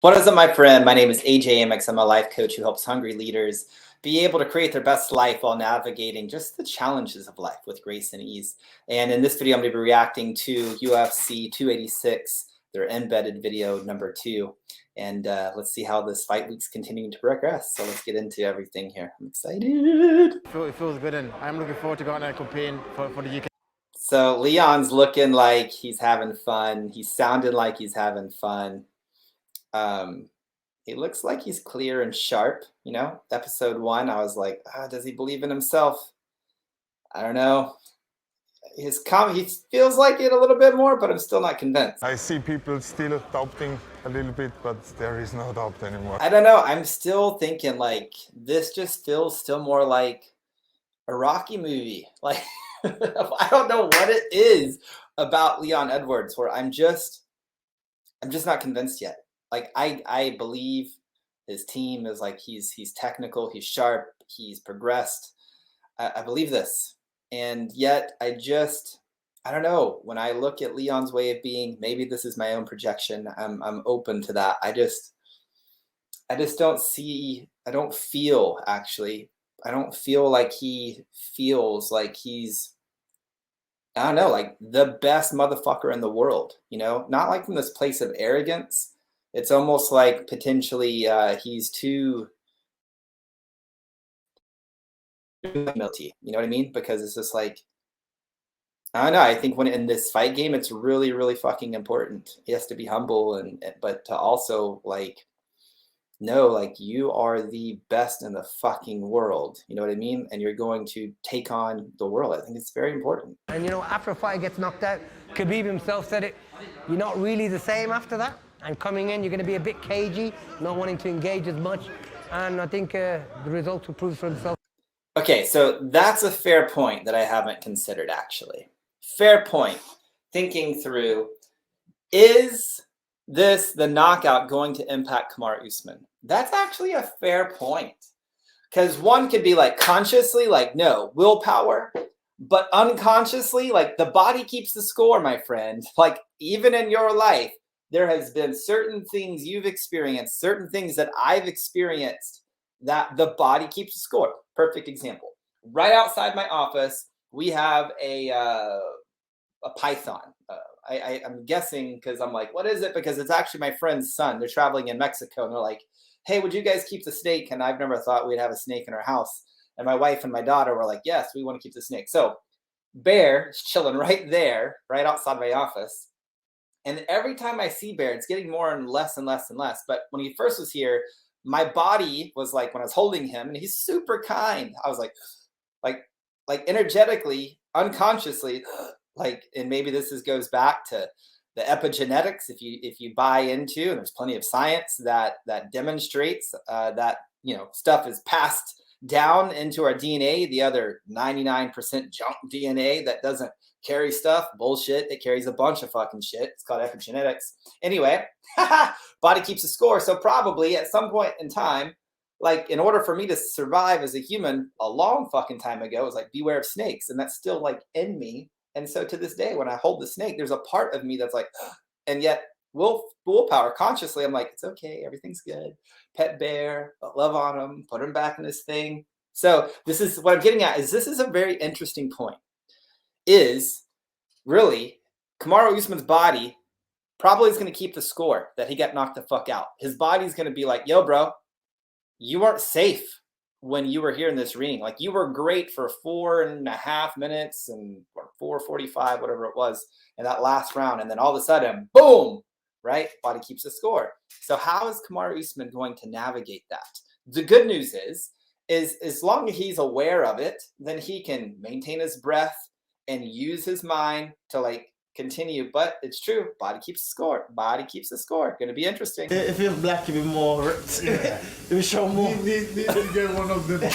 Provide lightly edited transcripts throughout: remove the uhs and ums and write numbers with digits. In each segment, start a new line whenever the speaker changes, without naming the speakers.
What is up, my friend? My name is AJMX. I'm a life coach who helps hungry leaders be able to create their best life while navigating just the challenges of life with grace and ease. And in this video, I'm going to be reacting to UFC 286, their embedded video number 2. And let's see how this fight week's continuing to progress. So let's get into everything here. I'm excited.
It feels good, and I'm looking forward to going out and competing for the UK.
So Leon's looking like he's having fun. He's sounding like he's having fun. He looks like he's clear and sharp. You know, episode 1, I was like, does he believe in himself? I don't know. He feels like it a little bit more, but I'm still not convinced.
I see people still doubting a little bit, but there is no doubt anymore.
I don't know. I'm still thinking like this just feels still more like a Rocky movie. Like I don't know what it is about Leon Edwards where I'm just not convinced yet. Like I believe his team is like he's technical, he's sharp, he's progressed. I believe this, and yet I don't know. When I look at Leon's way of being, maybe this is my own projection. I'm open to that. I just don't see. I don't feel like he feels like he's, I don't know, like the best motherfucker in the world. You know, not like from this place of arrogance. It's almost like potentially he's too humility. You know what I mean? Because it's just like, I don't know. I think when in this fight game, it's really, really fucking important. He has to be humble, but to also like know like you are the best in the fucking world. You know what I mean? And you're going to take on the world. I think it's very important.
And you know, after a fight gets knocked out, Khabib himself said it, you're not really the same after that. And coming in, you're going to be a bit cagey, not wanting to engage as much. And I think the results will prove for themselves.
Okay, so that's a fair point that I haven't considered, actually. Fair point. Thinking through, is the knockout going to impact Kamaru Usman? That's actually a fair point. Because one could be like consciously, like, no, willpower. But unconsciously, like the body keeps the score, my friend. Like even in your life, there has been certain things you've experienced, certain things that I've experienced that the body keeps the score. Perfect example. Right outside my office, we have a python. I'm guessing because I'm like, what is it? Because it's actually my friend's son. They're traveling in Mexico and they're like, hey, would you guys keep the snake? And I've never thought we'd have a snake in our house. And my wife and my daughter were like, yes, we want to keep the snake. So Bear is chilling right there, right outside my office. And every time I see Bear, it's getting more and less and less and less. But when he first was here, my body was like, when I was holding him, and he's super kind, I was like energetically, unconsciously, like, and maybe this goes back to the epigenetics. If you buy into, and there's plenty of science that demonstrates that, you know, stuff is passed down into our DNA. The other 99% junk DNA that doesn't carry stuff, bullshit. It carries a bunch of fucking shit. It's called epigenetics. Anyway, body keeps a score. So probably at some point in time, like in order for me to survive as a human a long fucking time ago, it was like beware of snakes. And that's still like in me. And so to this day, when I hold the snake, there's a part of me that's like, and yet willpower consciously, I'm like, it's okay. Everything's good. Pet Bear, love on him, put him back in this thing. So this is what I'm getting at is this is a very interesting point. Is really Kamaru Usman's body probably is going to keep the score that he got knocked the fuck out. His body's going to be like, yo, bro, you weren't safe when you were here in this ring. Like you were great for 4.5 minutes and 4:45, whatever it was, in that last round. And then all of a sudden, boom, right? Body keeps the score. So how is Kamaru Usman going to navigate that? The good news is as long as he's aware of it, then he can maintain his breath and use his mind to like continue. But it's true, body keeps the score. Body keeps the score. Going to be interesting.
If you're black, you'll be more ripped. It will show more.
Need to get one of them.
He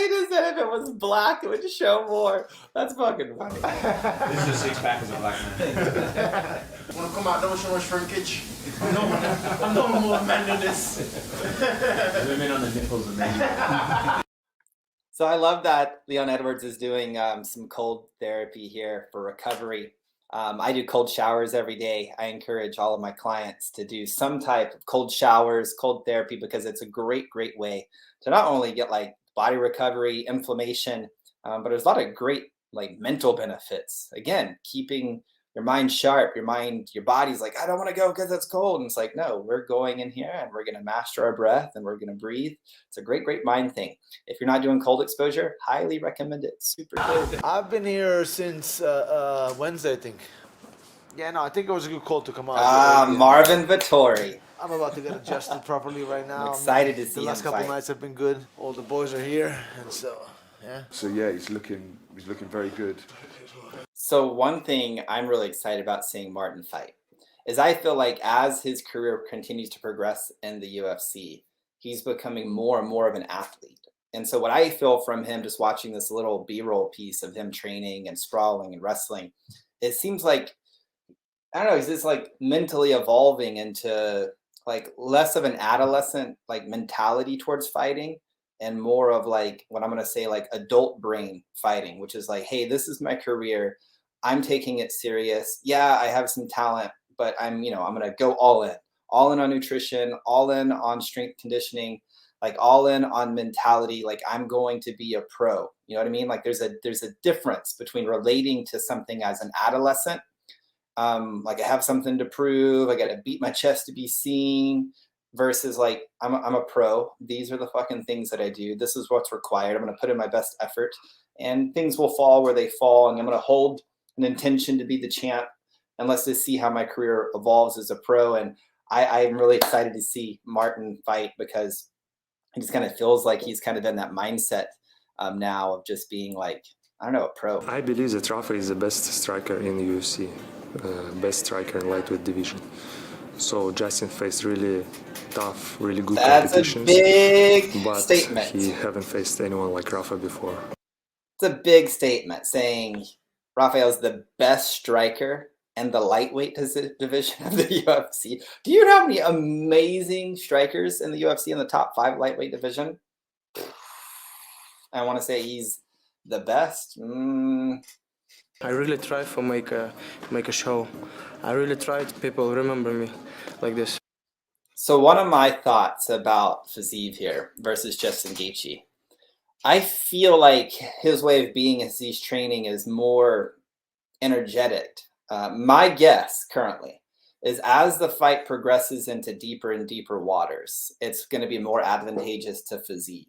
just said if it was black, it would show more. That's fucking funny.
This is a six-pack as a black man.
Wanna come out, don't show us shrinkage. I'm no more man than this.
Women on the nipples and then.
So I love that Leon Edwards is doing some cold therapy here for recovery. I do cold showers every day. I encourage all of my clients to do some type of cold showers, cold therapy, because it's a great way to not only get like body recovery, inflammation, but there's a lot of great like mental benefits. Again, keeping your mind sharp, your body's like, I don't want to go because it's cold. And it's like, no, we're going in here and we're going to master our breath and we're going to breathe. It's a great mind thing. If you're not doing cold exposure, highly recommend it. Super good.
I've been here since Wednesday, I think. Yeah, no, I think it was a good call to come out.
Marvin Vittori.
I'm about to get adjusted properly right now.
I'm excited to see
the
him
last couple
fight.
nights have been good. All the boys are here, and so yeah.
So yeah, he's looking very good.
So one thing I'm really excited about seeing Martin fight is I feel like as his career continues to progress in the UFC, he's becoming more and more of an athlete. And so what I feel from him just watching this little B-roll piece of him training and sprawling and wrestling, it seems like, I don't know, he's just like mentally evolving into like less of an adolescent like mentality towards fighting and more of like what I'm going to say like adult brain fighting, which is like, hey, this is my career. I'm taking it serious. Yeah, I have some talent, but I'm going to go all in on nutrition, all in on strength conditioning, like all in on mentality. Like I'm going to be a pro. You know what I mean? Like there's a difference between relating to something as an adolescent. Like I have something to prove. I got to beat my chest to be seen versus like, I'm a pro. These are the fucking things that I do. This is what's required. I'm going to put in my best effort and things will fall where they fall. And I'm going to hold an intention to be the champ and let's just see how my career evolves as a pro. And I'm really excited to see Martin fight because it just kind of feels like he's kind of in that mindset now of just being like, I don't know, a pro.
I believe that Rafa is the best striker in the UFC, best striker in lightweight division. So Justin faced really tough, really good competitions.
That's a big
but
statement.
He haven't faced anyone like Rafa before.
It's a big statement saying Rafael's the best striker in the lightweight division of the UFC. Do you know how many amazing strikers in the UFC in the top 5 lightweight division? I want to say he's the best.
I really try to make a show. I really try to people remember me like this.
So one of my thoughts about Fiziev here versus Justin Gaethje, I feel like his way of being as he's training is more energetic. My guess currently is as the fight progresses into deeper and deeper waters, it's going to be more advantageous to Fiziev.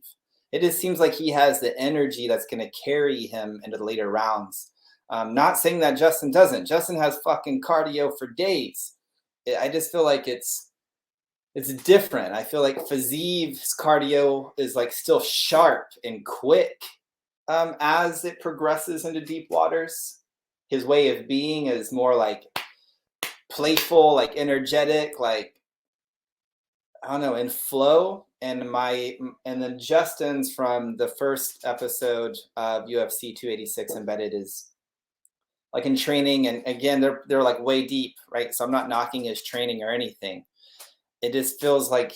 It just seems like he has the energy that's going to carry him into the later rounds. Not saying that Justin doesn't. Justin has fucking cardio for days. I just feel like it's different. I feel like Fiziev's cardio is like still sharp and quick as it progresses into deep waters. His way of being is more like playful, like energetic, like I don't know, in flow. And then Justin's from the first episode of UFC 286 Embedded is like in training, and again they're like way deep, right? So I'm not knocking his training or anything. It just feels like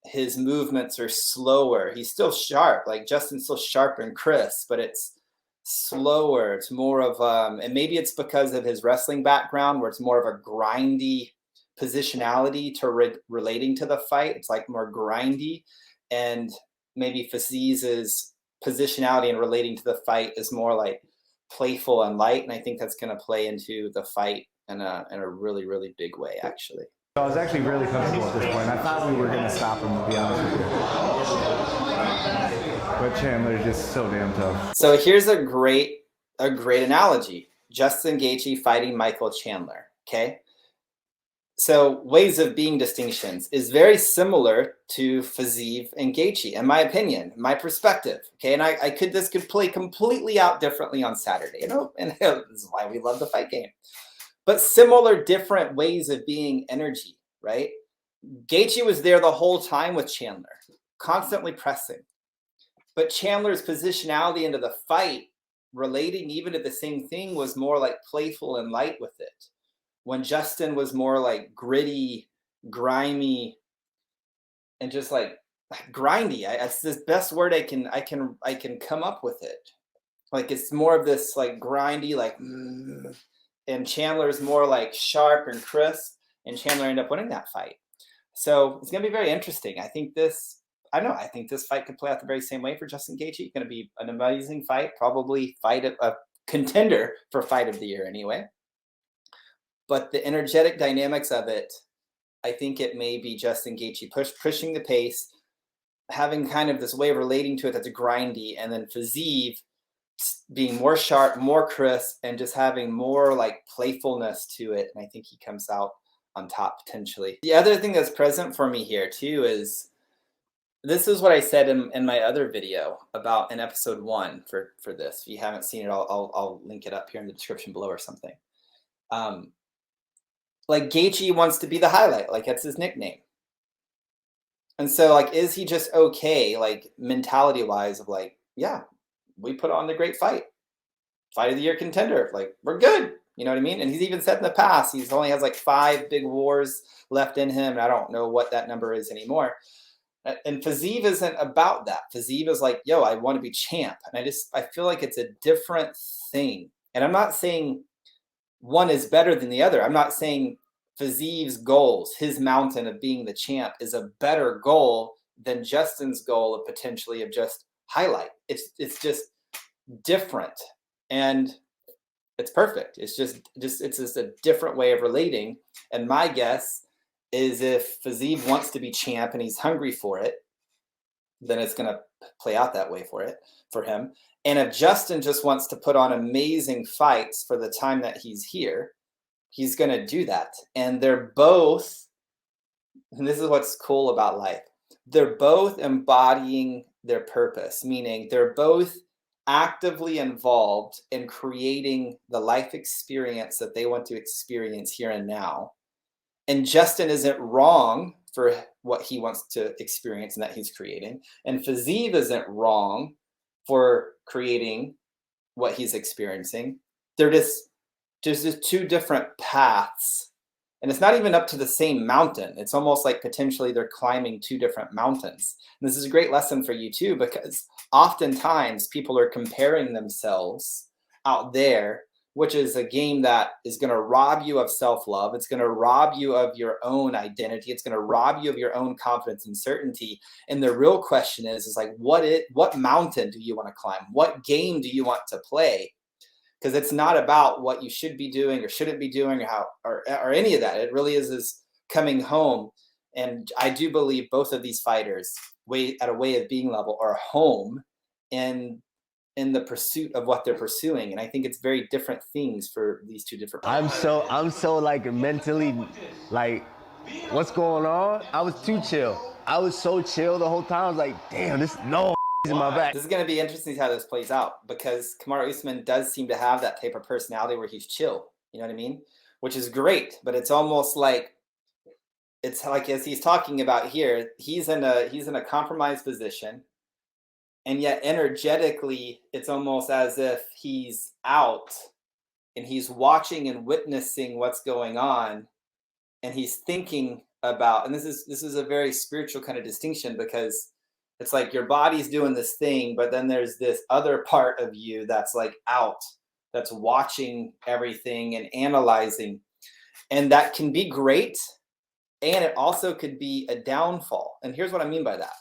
his movements are slower. He's still sharp, like Justin's still sharp and crisp, but it's slower. It's more of and maybe it's because of his wrestling background where it's more of a grindy positionality to relating to the fight. It's like more grindy, and maybe Fiziev's positionality and relating to the fight is more like playful and light, and I think that's going to play into the fight in a really big way, actually.
I was actually really comfortable at this point. I thought we were going to stop him, to be honest with you. But Chandler's just so damn tough.
So here's a great analogy. Justin Gaethje fighting Michael Chandler, okay? So ways of being distinctions is very similar to Fiziev and Gaethje, in my opinion, my perspective. Okay, and this could play completely out differently on Saturday. And this is why we love the fight game. But similar, different ways of being energy, right? Gaethje was there the whole time with Chandler, constantly pressing. But Chandler's positionality into the fight, relating even to the same thing, was more like playful and light with it. When Justin was more like gritty, grimy, and just like grindy. It's the best word I can come up with it. Like it's more of this like grindy, like and Chandler's more like sharp and crisp, and Chandler ended up winning that fight. So it's going to be very interesting. I think this fight could play out the very same way for Justin Gaethje. It's going to be an amazing fight, probably a contender for fight of the year anyway. But the energetic dynamics of it, I think it may be Justin Gaethje pushing the pace, having kind of this way of relating to it that's grindy, and then Fiziev being more sharp, more crisp, and just having more like playfulness to it. And I think he comes out on top potentially. The other thing that's present for me here too is, this is what I said in my other video about in episode 1 for this. If you haven't seen it, I'll link it up here in the description below or something. Like Gaethje wants to be the highlight, like that's his nickname. And so like, is he just okay, like mentality wise of like, yeah, we put on the great fight of the year contender. Like we're good. You know what I mean? And he's even said in the past, he's only has like 5 big wars left in him. And I don't know what that number is anymore. And Fiziev isn't about that. Fiziev is like, yo, I want to be champ. And I feel like it's a different thing. And I'm not saying one is better than the other. I'm not saying Fiziev's goals, his mountain of being the champ, is a better goal than Justin's goal of potentially of just highlight. It's just different. And it's perfect. It's just a different way of relating. And my guess is if Fiziev wants to be champ and he's hungry for it, then it's going to play out that way for him. And if Justin just wants to put on amazing fights for the time that he's here, he's going to do that. And they're both, and this is what's cool about life, they're both embodying their purpose, meaning they're both actively involved in creating the life experience that they want to experience here and now. And Justin isn't wrong for what he wants to experience and that he's creating. And Fiziev isn't wrong for creating what he's experiencing. There's just 2 different paths. And it's not even up to the same mountain. It's almost like potentially they're climbing 2 different mountains. And this is a great lesson for you too, because oftentimes people are comparing themselves out there, which is a game that is going to rob you of self-love. It's going to rob you of your own identity. It's going to rob you of your own confidence and certainty. And the real question is like, what mountain do you want to climb? What game do you want to play? Because it's not about what you should be doing or shouldn't be doing or any of that. It really is coming home. And I do believe both of these fighters, at a way of being level, are home in the pursuit of what they're pursuing. And I think it's very different things for these 2 different fighters.
I'm so like mentally, like, what's going on? I was too chill. I was so chill the whole time. I was like, damn, in my back.
This is going to be interesting how this plays out, because Kamaru Usman does seem to have that type of personality where he's chill. You know what I mean? Which is great, but it's almost like, it's like, as he's talking about here, he's in a compromised position, and yet energetically, it's almost as if he's out and he's watching and witnessing what's going on, and he's thinking about, and this is a very spiritual kind of distinction, because it's like your body's doing this thing, but then there's this other part of you that's like out, that's watching everything and analyzing. And that can be great. And it also could be a downfall. And here's what I mean by that.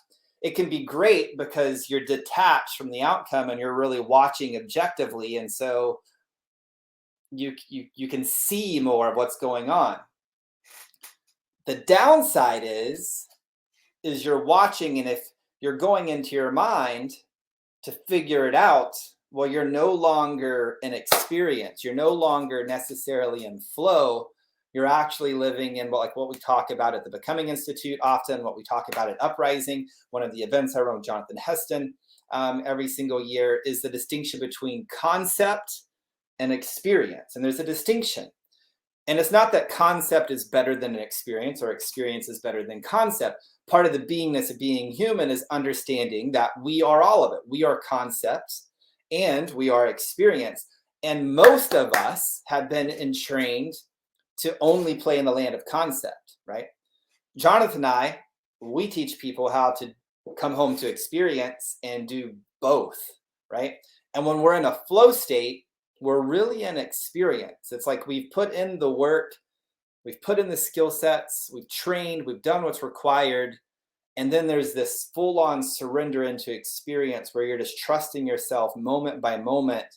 It can be great because you're detached from the outcome and you're really watching objectively. And so you can see more of what's going on. The downside is you're watching, and if you're going into your mind to figure it out, well, you're no longer in experience. You're no longer necessarily in flow. You're actually living in what we talk about at the Becoming Institute often, what we talk about at Uprising. One of the events I run with Jonathan Heston every single year is the distinction between concept and experience. And there's a distinction. And it's not that concept is better than an experience or experience is better than concept. Part of the beingness of being human is understanding that we are all of it. We are concepts and we are experience. And most of us have been entrained to only play in the land of concept, right? Jonathan and I, we teach people how to come home to experience and do both, right? And when we're in a flow state, we're really in experience. It's like we've put in the work, we've put in the skill sets, we've trained, we've done what's required. And then there's this full-on surrender into experience where you're just trusting yourself moment by moment.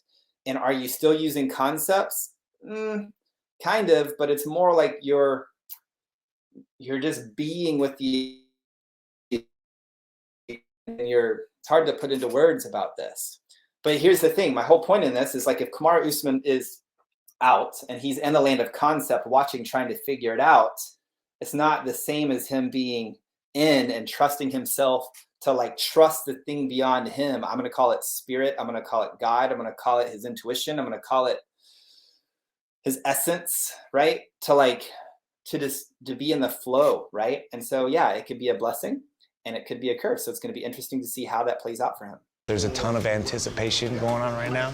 And are you still using concepts? Kind of, but it's more like you're just being with the, and it's hard to put into words about this. But here's the thing, my whole point in this is like if Kamaru Usman is out and he's in the land of concept watching, trying to figure it out, it's not the same as him being in and trusting himself to like trust the thing beyond him. I'm going to call it spirit. I'm going to call it God. I'm going to call it his intuition. I'm going to call it his essence, right? To be in the flow, right? And so, yeah, it could be a blessing and it could be a curse. So it's going to be interesting to see how that plays out for him.
There's a ton of anticipation going on right now,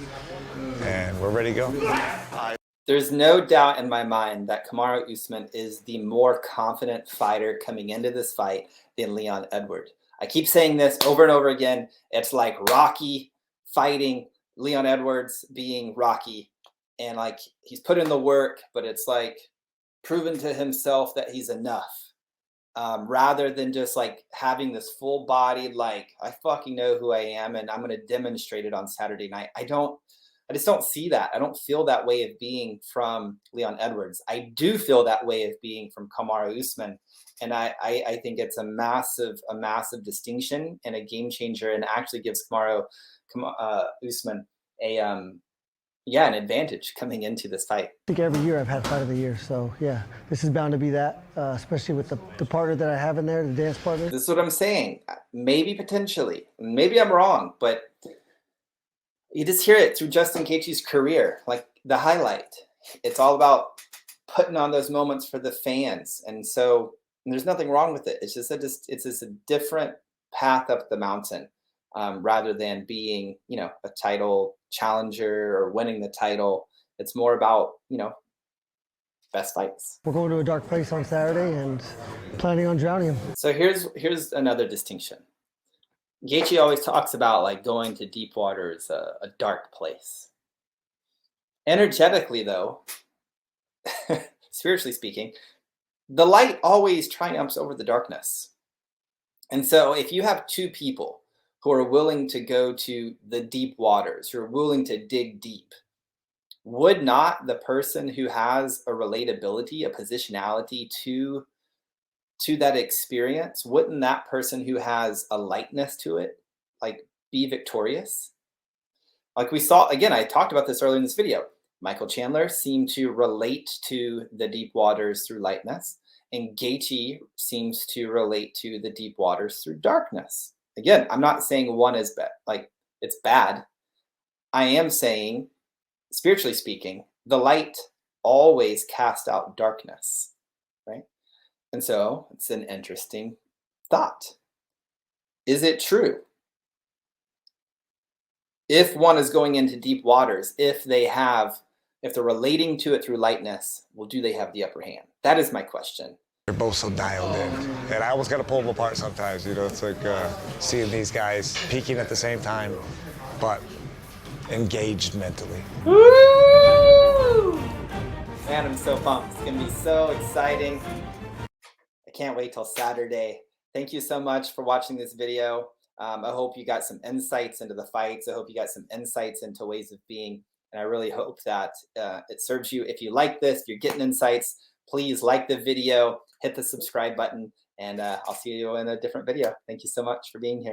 and we're ready to go.
There's no doubt in my mind that Kamaru Usman is the more confident fighter coming into this fight than Leon Edwards. I keep saying this over and over again. It's like Rocky fighting Leon Edwards being Rocky. And like he's put in the work, but it's like proven to himself that he's enough. Rather than just like having this full body, like I fucking know who I am and I'm going to demonstrate it on Saturday night. I just don't see that. I don't feel that way of being from Leon Edwards. I do feel that way of being from Kamaru Usman. And I think it's a massive distinction and a game changer, and actually gives Kamaru Usman an advantage coming into this fight.
I think every year I've had fight of the year. So yeah, this is bound to be that, especially with the partner that I have in there, the dance partner.
This is what I'm saying. Maybe potentially, maybe I'm wrong, but you just hear it through Justin Gaethje's career, like the highlight. It's all about putting on those moments for the fans. And so there's nothing wrong with it. It's just a different path up the mountain, rather than being, a title challenger or winning the title. It's more about, best fights.
We're going to a dark place on Saturday and planning on drowning him.
So here's another distinction. Gaethje always talks about like going to deep water is a dark place. Energetically though, spiritually speaking, the light always triumphs over the darkness. And so if you have two people who are willing to go to the deep waters, who are willing to dig deep, would not the person who has a relatability, a positionality to that experience, wouldn't that person who has a lightness to it, like, be victorious? Like we saw, again, I talked about this earlier in this video. Michael Chandler seemed to relate to the deep waters through lightness, and Gaethje seems to relate to the deep waters through darkness. Again, I'm not saying one is bad, like it's bad. I am saying, spiritually speaking, the light always casts out darkness, right? And so it's an interesting thought. Is it true? If one is going into deep waters, if they're relating to it through lightness, well, do they have the upper hand? That is my question.
They're both so dialed in, and I almost got to pull them apart sometimes. It's like seeing these guys peaking at the same time, but engaged mentally.
Woo! Man, I'm so pumped. It's gonna be so exciting. I can't wait till Saturday. Thank you so much for watching this video. I hope you got some insights into the fights. I hope you got some insights into ways of being. And I really hope that it serves you. If you like this, if you're getting insights, please like the video, hit the subscribe button, and I'll see you in a different video. Thank you so much for being here.